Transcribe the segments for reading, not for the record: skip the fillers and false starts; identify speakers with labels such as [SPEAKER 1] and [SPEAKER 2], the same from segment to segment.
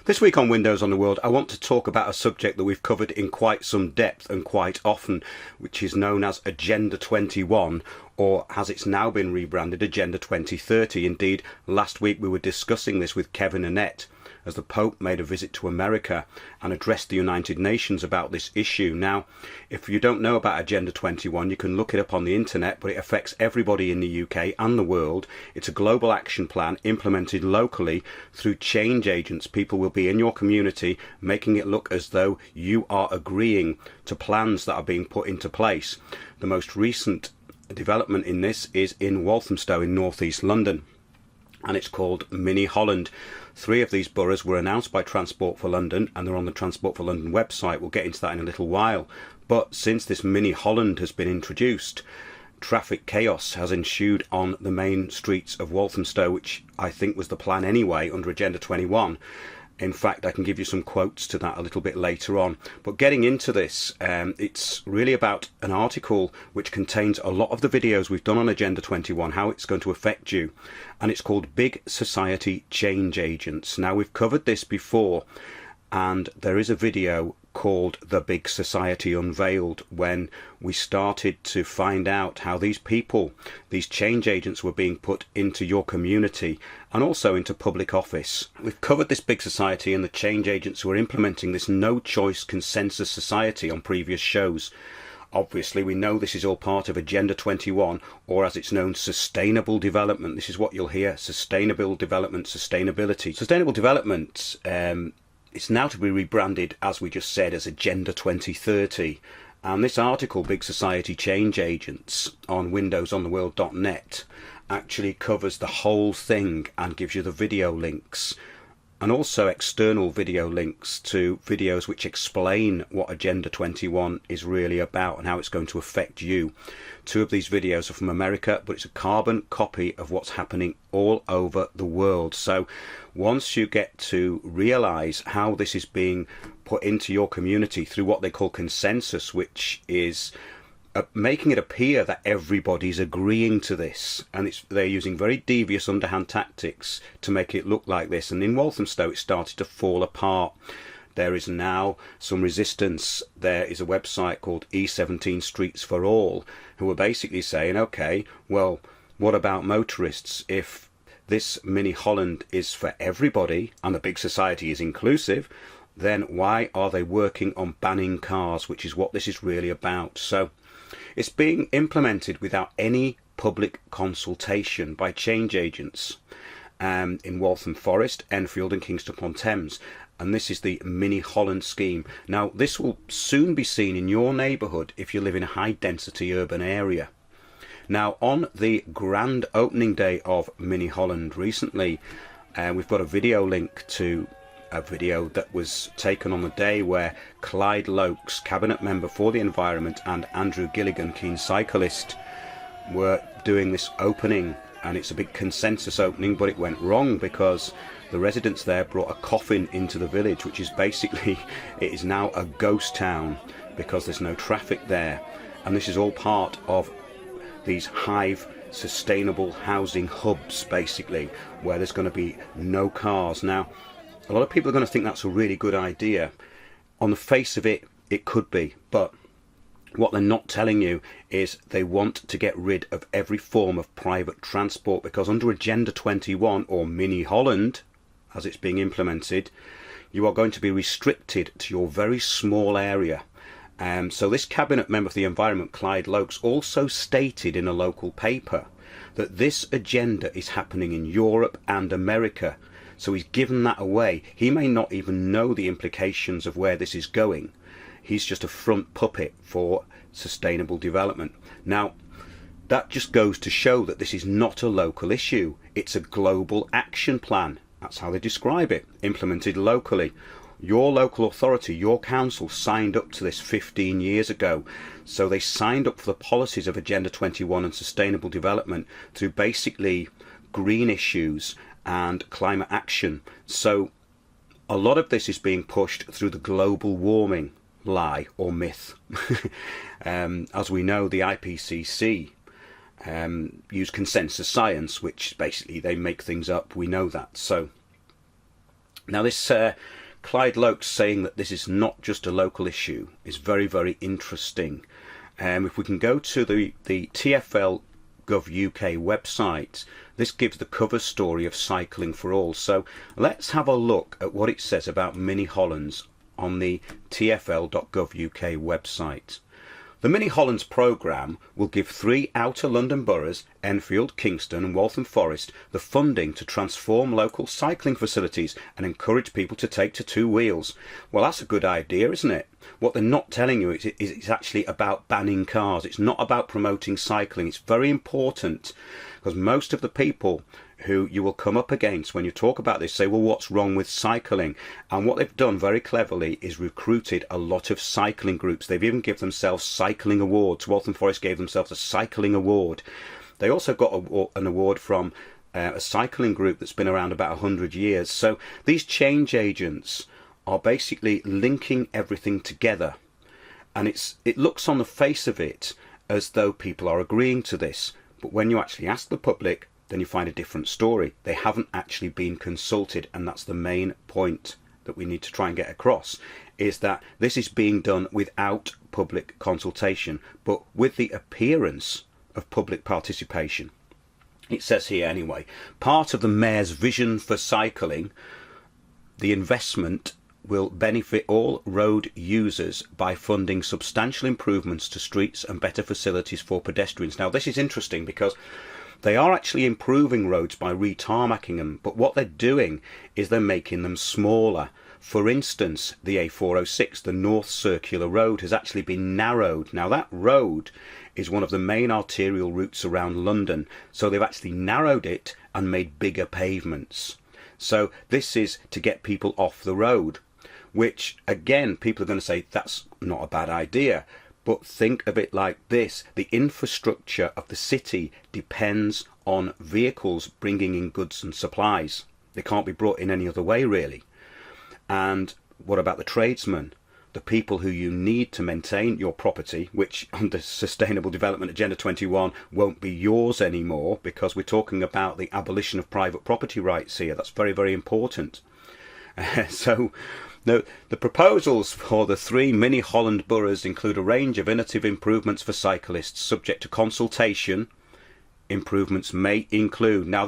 [SPEAKER 1] This week on Windows on the World, I want to talk about a subject that we've covered in quite some depth and quite often, which is known as Agenda 21, or as it's now been rebranded, Agenda 2030. Indeed, last week we were discussing this with Kevin Annett as the Pope made a visit to America and addressed the United Nations about this issue. Now, if you don't know about Agenda 21, you can look it up on the internet, but it affects everybody in the UK and the world. It's a global action plan implemented locally through change agents. People will be in your community making it look as though you are agreeing to plans that are being put into place. The most recent development in this is in Walthamstow in northeast London, and it's called Mini Holland. 3 of these boroughs were announced by Transport for London, and they're on the Transport for London website. We'll get into that in a little while. But since this Mini Holland has been introduced, traffic chaos has ensued on the main streets of Walthamstow, which I think was the plan anyway under Agenda 21. In fact, I can give you some quotes to that a little bit later on. But getting into this, it's really about an article which contains a lot of the videos we've done on Agenda 21, how it's going to affect you. And it's called Big Society Change Agents. Now, we've covered this before, and there is a video called The Big Society Unveiled, when we started to find out how these people, these change agents, were being put into your community and also into public office. We've covered this big society and the change agents who are implementing this no-choice consensus society on previous shows. Obviously, we know this is all part of Agenda 21, or as it's known, Sustainable Development. This is what you'll hear: Sustainable Development, Sustainability. Sustainable Development, it's now to be rebranded, as we just said, as Agenda 2030. And this article, Big Society Change Agents, on windowsontheworld.net, actually covers the whole thing and gives you the video links, and also external video links to videos which explain what Agenda 21 is really about and how it's going to affect you. 2 of these videos are from America, but it's a carbon copy of what's happening all over the world. So once you get to realise how this is being put into your community through what they call consensus, which is making it appear that everybody's agreeing to this, and they're using very devious underhand tactics to make it look like this. And in Walthamstow it started to fall apart. There is now some resistance. There is a website called E17 Streets for All, who are basically saying, okay, well, what about motorists? If this Mini Holland is for everybody and the big society is inclusive, then why are they working on banning cars, which is what this is really about? So it's being implemented without any public consultation by change agents in Waltham Forest, Enfield and Kingston upon Thames. And this is the Mini Holland scheme. Now, this will soon be seen in your neighbourhood if you live in a high density urban area. Now, on the grand opening day of Mini Holland recently, we've got a video link to a video that was taken on the day where Clyde Lokes, Cabinet Member for the Environment, and Andrew Gilligan, keen cyclist, were doing this opening. And it's a big consensus opening, but it went wrong because the residents there brought a coffin into the village, which is basically, it is now a ghost town because there's no traffic there. And this is all part of these Hive sustainable housing hubs, basically, where there's going to be no cars. Now, a lot of people are going to think that's a really good idea. On the face of it, it could be, but what they're not telling you is they want to get rid of every form of private transport, because under Agenda 21, or Mini Holland, as it's being implemented, you are going to be restricted to your very small area. So this Cabinet Member for the Environment, Clyde Lokes, also stated in a local paper that this agenda is happening in Europe and America. So he's given that away. He may not even know the implications of where this is going. He's just a front puppet for sustainable development. Now, that just goes to show that this is not a local issue. It's a global action plan. That's how they describe it, implemented locally. Your local authority, your council, signed up to this 15 years ago. So they signed up for the policies of Agenda 21 and sustainable development through basically green issues and climate action. So a lot of this is being pushed through the global warming lie or myth. As we know, the IPCC use consensus science, which basically they make things up. We know that. So now this Clyde Lokes saying that this is not just a local issue is very, very interesting. If we can go to the TfL Gov UK website, this gives the cover story of Cycling for All. So let's have a look at what it says about Mini Hollands on the tfl.gov UK website. The Mini Hollands programme will give 3 outer London boroughs, Enfield, Kingston and Waltham Forest, the funding to transform local cycling facilities and encourage people to take to 2 wheels. Well, that's a good idea, isn't it? What they're not telling you is it's actually about banning cars. It's not about promoting cycling. It's very important, because most of the people who you will come up against when you talk about this say, well, what's wrong with cycling? And what they've done very cleverly is recruited a lot of cycling groups. They've even given themselves cycling awards. Waltham Forest gave themselves a cycling award. They also got an award from a cycling group that's been around about 100 years. So these change agents are basically linking everything together. And it looks on the face of it as though people are agreeing to this. But when you actually ask the public, then you find a different story. They haven't actually been consulted, and that's the main point that we need to try and get across, is that this is being done without public consultation, but with the appearance of public participation. It says here anyway, part of the Mayor's vision for cycling, the investment will benefit all road users by funding substantial improvements to streets and better facilities for pedestrians. Now this is interesting because they are actually improving roads by re-tarmacking them, but what they're doing is they're making them smaller. For instance, the A406, the North Circular Road, has actually been narrowed. Now that road is one of the main arterial routes around London, so they've actually narrowed it and made bigger pavements. So this is to get people off the road, which again, people are going to say that's not a bad idea. But think of it like this. The infrastructure of the city depends on vehicles bringing in goods and supplies. They can't be brought in any other way, really. And what about the tradesmen? The people who you need to maintain your property, which under Sustainable Development Agenda 21 won't be yours anymore, because we're talking about the abolition of private property rights here. That's very, very important. So the proposals for the 3 Mini Holland boroughs include a range of innovative improvements for cyclists, subject to consultation. Improvements may include. Now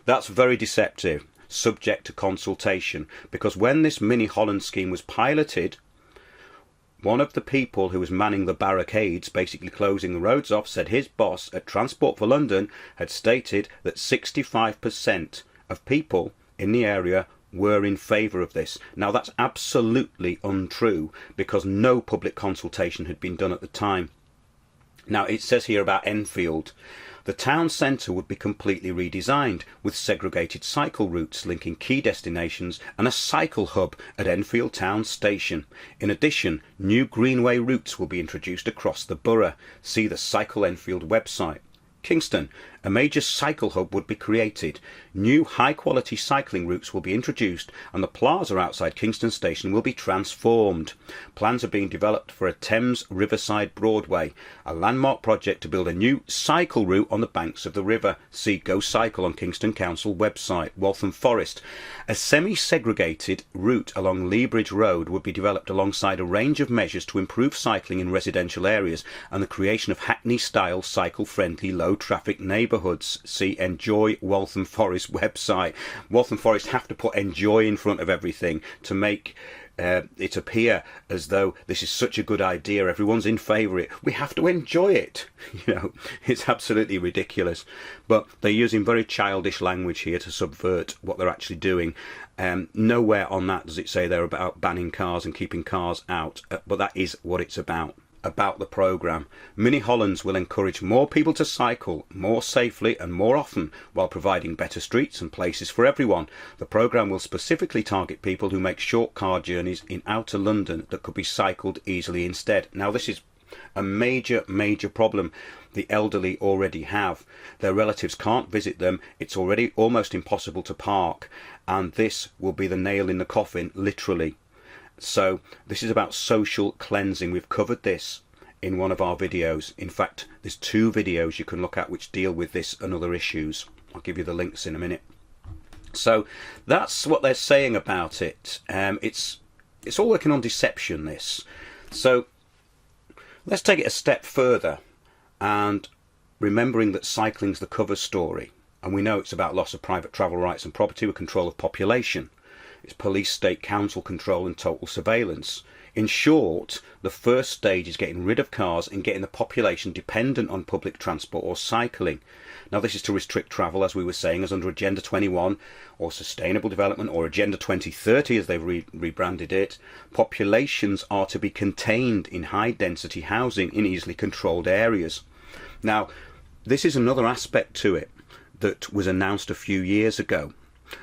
[SPEAKER 1] that's very deceptive, subject to consultation, because when this Mini Holland scheme was piloted, one of the people who was manning the barricades, basically closing the roads off, said his boss at Transport for London had stated that 65% of people in the area were in favour of this. Now that's absolutely untrue, because no public consultation had been done at the time. Now it says here about Enfield. The town centre would be completely redesigned, with segregated cycle routes linking key destinations and a cycle hub at Enfield Town Station. In addition, new greenway routes will be introduced across the borough. See the Cycle Enfield website. Kingston, a major cycle hub would be created. New high-quality cycling routes will be introduced, and the plaza outside Kingston Station will be transformed. Plans are being developed for a Thames Riverside Broadway, a landmark project to build a new cycle route on the banks of the river. See Go Cycle on Kingston Council website. Waltham Forest, a semi-segregated route along Lea Bridge Road would be developed alongside a range of measures to improve cycling in residential areas and the creation of Hackney-style cycle-friendly low-traffic neighbourhoods. See Enjoy Waltham Forest website. Waltham Forest have to put enjoy in front of everything to make it appear as though this is such a good idea, everyone's in favour of it, we have to enjoy it. You know, it's absolutely ridiculous. But they're using very childish language here to subvert what they're actually doing. Nowhere on that does it say they're about banning cars and keeping cars out, but that is what it's about the programme. Mini Hollands will encourage more people to cycle more safely and more often, while providing better streets and places for everyone. The programme will specifically target people who make short car journeys in outer London that could be cycled easily instead. Now this is a major problem the elderly already have. Their relatives can't visit them, it's already almost impossible to park, and this will be the nail in the coffin, literally. So this is about social cleansing. We've covered this in one of our videos. In fact, there's 2 videos you can look at which deal with this and other issues. I'll give you the links in a minute. So that's what they're saying about it. It's all working on deception, this. So let's take it a step further, and remembering that cycling's the cover story, and we know it's about loss of private travel rights and property with control of population. It's police, state, council control and total surveillance. In short, the first stage is getting rid of cars and getting the population dependent on public transport or cycling. Now this is to restrict travel, as we were saying, as under Agenda 21 or Sustainable Development or Agenda 2030 as they've rebranded it. Populations are to be contained in high density housing in easily controlled areas. Now this is another aspect to it that was announced a few years ago,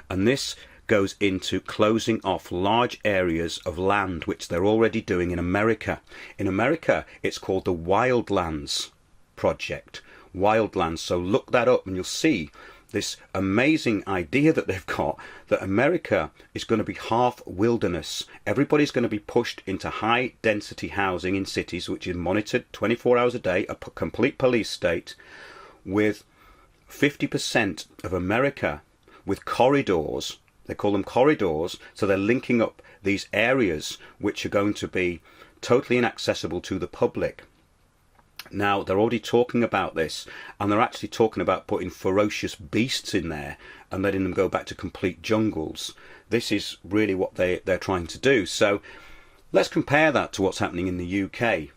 [SPEAKER 1] and this goes into closing off large areas of land, which they're already doing in America. In America, it's called the Wildlands Project. Wildlands. So look that up and you'll see this amazing idea that they've got, that America is going to be half wilderness. Everybody's going to be pushed into high density housing in cities, which is monitored 24 hours a day, a complete police state, with 50% of America with corridors. They call them corridors, so they're linking up these areas which are going to be totally inaccessible to the public. Now, they're already talking about this, and they're actually talking about putting ferocious beasts in there and letting them go back to complete jungles. This is really what they're trying to do. So let's compare that to what's happening in the UK.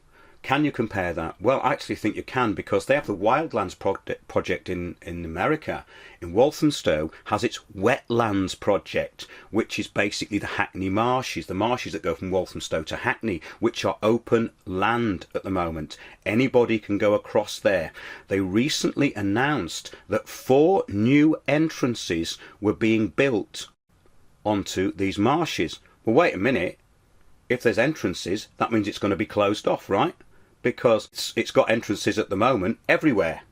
[SPEAKER 1] Can you compare that? Well, I actually think you can, because they have the Wildlands project in America. In Walthamstow has its Wetlands project, which is basically the Hackney Marshes, the marshes that go from Walthamstow to Hackney, which are open land at the moment. Anybody can go across there. They recently announced that 4 new entrances were being built onto these marshes. Well, wait a minute. If there's entrances, that means it's going to be closed off, right? Because it's got entrances at the moment everywhere.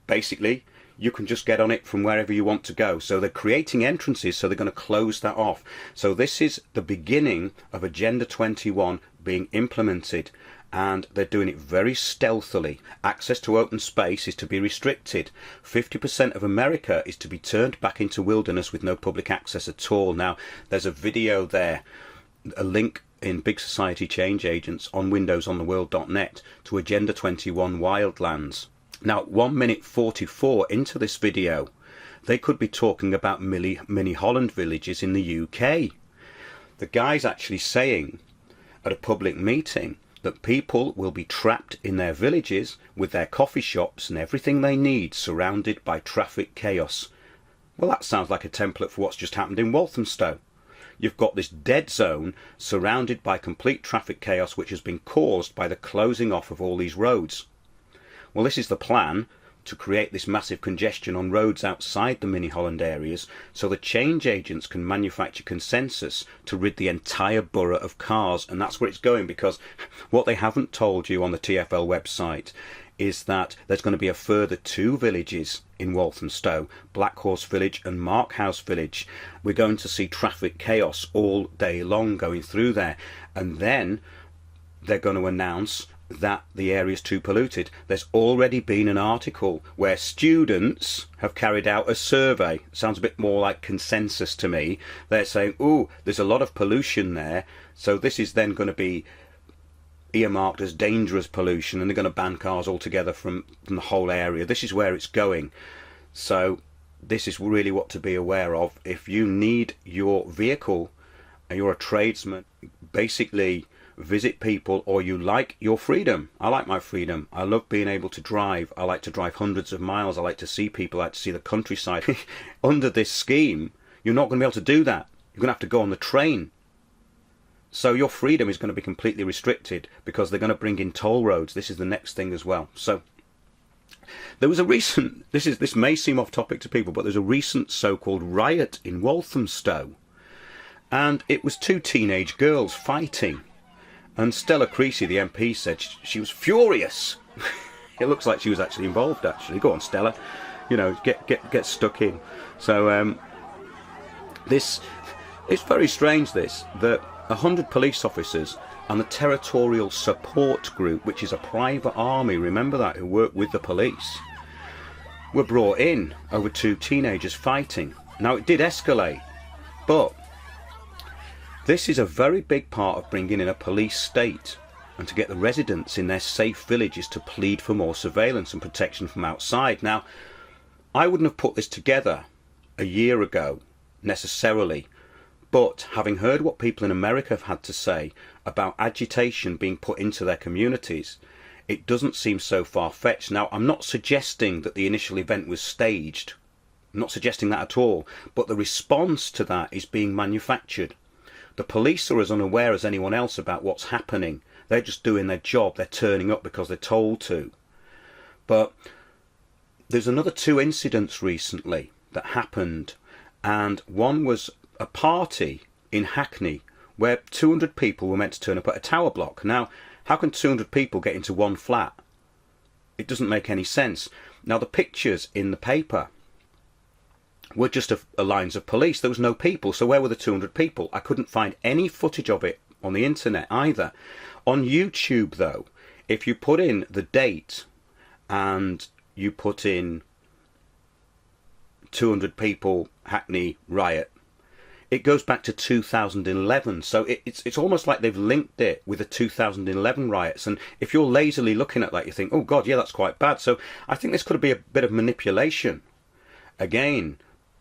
[SPEAKER 1] Basically, you can just get on it from wherever you want to go. So they're creating entrances, so they're going to close that off. So this is the beginning of Agenda 21 being implemented, and they're doing it very stealthily. Access to open space is to be restricted. 50% of America is to be turned back into wilderness with no public access at all. Now, there's a video there, a link in Big Society Change Agents on windowsontheworld.net to Agenda 21 Wildlands. Now, 1 minute 44 into this video, they could be talking about mini Holland villages in the UK. The guy's actually saying at a public meeting that people will be trapped in their villages with their coffee shops and everything they need, surrounded by traffic chaos. Well, that sounds like a template for what's just happened in Walthamstow. You've got this dead zone surrounded by complete traffic chaos, which has been caused by the closing off of all these roads. Well, this is the plan, to create this massive congestion on roads outside the mini Holland areas, so the change agents can manufacture consensus to rid the entire borough of cars. And that's where it's going, because what they haven't told you on the TfL website is that there's going to be a further 2 villages in Walthamstow, Blackhorse Village and Markhouse Village. We're going to see traffic chaos all day long going through there, and then they're going to announce that the area is too polluted. There's already been an article where students have carried out a survey. Sounds a bit more like consensus to me. They're saying, ooh, there's a lot of pollution there, so this is then going to be earmarked as dangerous pollution, and they're going to ban cars altogether from the whole area. This is where it's going. So this is really what to be aware of. If you need your vehicle and you're a tradesman, basically visit people, or you like your freedom. I like my freedom. I love being able to drive. I like to drive hundreds of miles. I like to see people. I like to see the countryside. Under this scheme, you're not going to be able to do that. You're going to have to go on the train. So your freedom is going to be completely restricted, because they're going to bring in toll roads. This is the next thing as well. So there was a recent, this may seem off topic to people, but there's a recent so-called riot in Walthamstow, and it was 2 teenage girls fighting, and Stella Creasy, the MP, said she was furious. It looks like she was actually involved, actually. Go on, Stella, you know, get stuck in. So this, it's very strange, this, that 100 police officers And the Territorial Support Group, which is a private army, remember that, who work with the police, were brought in over two teenagers fighting. Now, it did escalate, but this is a very big part of bringing in a police state, and to get the residents in their safe villages to plead for more surveillance and protection from outside. Now, I wouldn't have put this together a year ago necessarily, but having heard what people in America have had to say about agitation being put into their communities, it doesn't seem so far-fetched. Now, I'm not suggesting that the initial event was staged. I'm not suggesting that at all. But the response to that is being manufactured. The police are as unaware as anyone else about what's happening. They're just doing their job. They're turning up because they're told to. But there's another two incidents recently that happened. And one was a party in Hackney where 200 people were meant to turn up at a tower block. Now, how can 200 people get into one flat? It doesn't make any sense. Now, the pictures in the paper were just lines of police. There was no people. So where were the 200 people? I couldn't find any footage of it on the internet either. On YouTube, though, if you put in the date and you put in 200 people Hackney riot, it goes back to 2011, so it's almost like they've linked it with the 2011 riots. And if you're lazily looking at that, you think, oh God, yeah, that's quite bad. So I think this could be a bit of manipulation, again,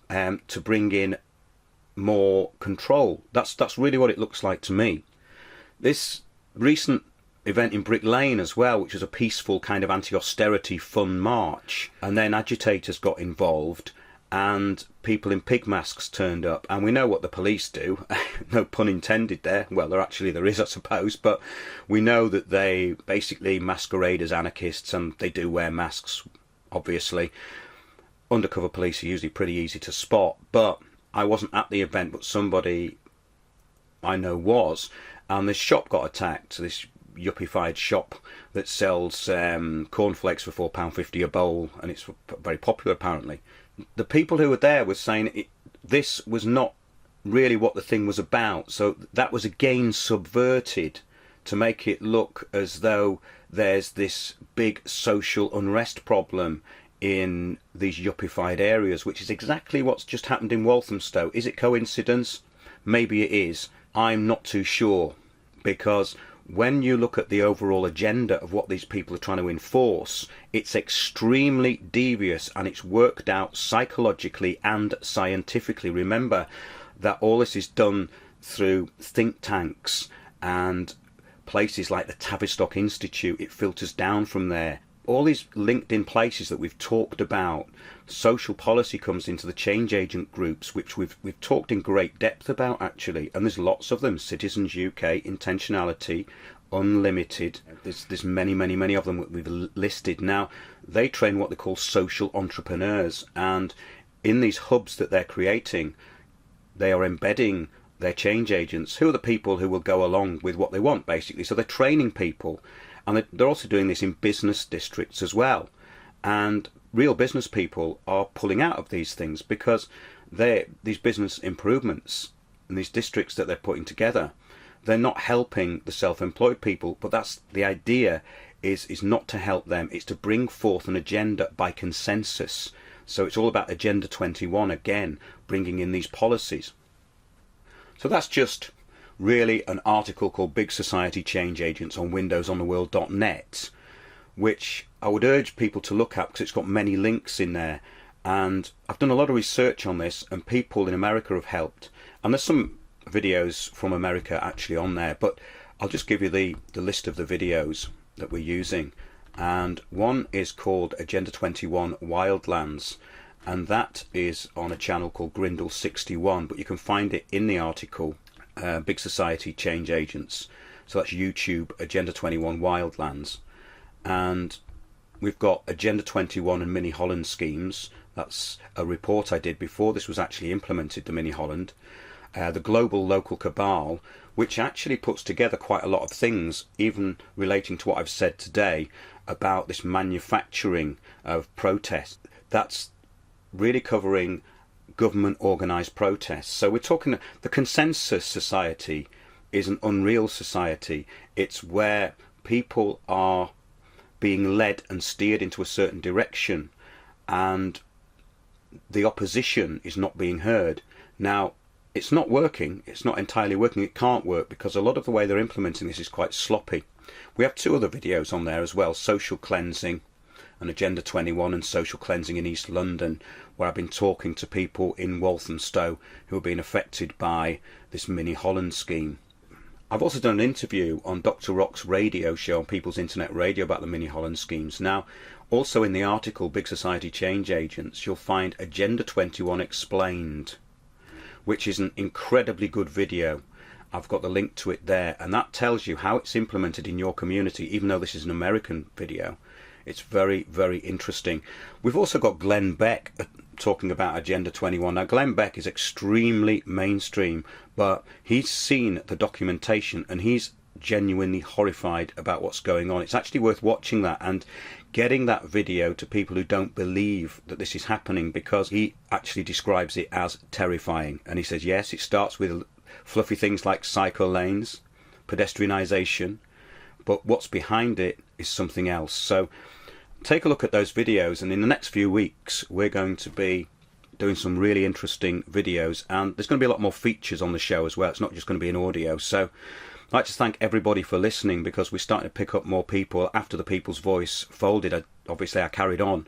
[SPEAKER 1] to bring in more control. That's really what it looks like to me. This recent event in Brick Lane as well, which was a peaceful kind of anti-austerity fun march, and then agitators got involved, and people in pig masks turned up, and we know what the police do. No pun intended there. Well, there is, I suppose, but we know that they basically masquerade as anarchists, and they do wear masks, obviously. Undercover police are usually pretty easy to spot, but I wasn't at the event, but somebody I know was, and this shop got attacked, this yuppified shop that sells cornflakes for £4.50 a bowl, and it's very popular apparently. The people who were there were saying this was not really what the thing was about, so that was again subverted to make it look as though there's this big social unrest problem in these yuppified areas, which is exactly what's just happened in Walthamstow. Is it coincidence? Maybe it is. I'm not too sure, because when you look at the overall agenda of what these people are trying to enforce, it's extremely devious, and it's worked out psychologically and scientifically. Remember that all this is done through think tanks and places like the Tavistock Institute. It filters down from there. All these linked-in places that we've talked about. Social policy comes into the change agent groups, which we've talked in great depth about actually, and there's lots of them. Citizens UK, Intentionality, Unlimited. There's many of them that we've listed. Now, they train what they call social entrepreneurs, and in these hubs that they're creating, they are embedding their change agents, who are the people who will go along with what they want, basically. So they're training people, and they're also doing this in business districts as well. And real business people are pulling out of these things because these business improvements in these districts that they're putting together, they're not helping the self-employed people. But that's the idea, is not to help them, it's to bring forth an agenda by consensus. So it's all about Agenda 21 again, bringing in these policies. So that's just really an article called Big Society Change Agents on windowsontheworld.net, which I would urge people to look at because it's got many links in there. And I've done a lot of research on this, and people in America have helped. And there's some videos from America actually on there, but I'll just give you the list of the videos that we're using. And one is called Agenda 21 Wildlands, and that is on a channel called Grindle61, but you can find it in the article, Big Society Change Agents. So that's YouTube, Agenda 21 Wildlands. And we've got Agenda 21 and Mini Holland schemes. That's a report I did before this was actually implemented, the Mini Holland. The Global Local Cabal, which actually puts together quite a lot of things, even relating to what I've said today about this manufacturing of protest. That's really covering government organised protests. So we're talking the Consensus Society is an unreal society. It's where people are being led and steered into a certain direction, and the opposition is not being heard. Now, it's not working. It's not entirely working. It can't work because a lot of the way they're implementing this is quite sloppy. We have 2 other videos on there as well, social cleansing and Agenda 21 and social cleansing in East London, where I've been talking to people in Walthamstow who have been affected by this Mini Holland scheme. I've also done an interview on Dr. Rock's radio show on People's Internet Radio about the Mini Holland schemes. Now, also in the article Big Society Change Agents, you'll find Agenda 21 Explained, which is an incredibly good video. I've got the link to it there, and that tells you how it's implemented in your community, even though this is an American video. It's very, very interesting. We've also got Glenn Beck talking about Agenda 21. Now, Glenn Beck is extremely mainstream, but he's seen the documentation and he's genuinely horrified about what's going on. It's actually worth watching that and getting that video to people who don't believe that this is happening, because he actually describes it as terrifying. And he says, yes, it starts with fluffy things like cycle lanes, pedestrianisation, but what's behind it is something else. So take a look at those videos, and in the next few weeks we're going to be doing some really interesting videos, and there's going to be a lot more features on the show as well. It's not just going to be an audio. So I'd like to thank everybody for listening, because we're starting to pick up more people. After the People's Voice folded, obviously I carried on,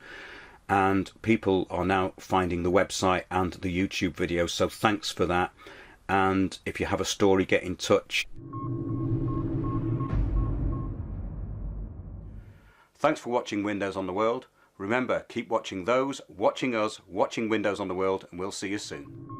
[SPEAKER 1] and people are now finding the website and the YouTube videos, so thanks for that. And if you have a story, get in touch. Thanks for watching Windows on the World. Remember, keep watching those, watching us, watching Windows on the World, and we'll see you soon.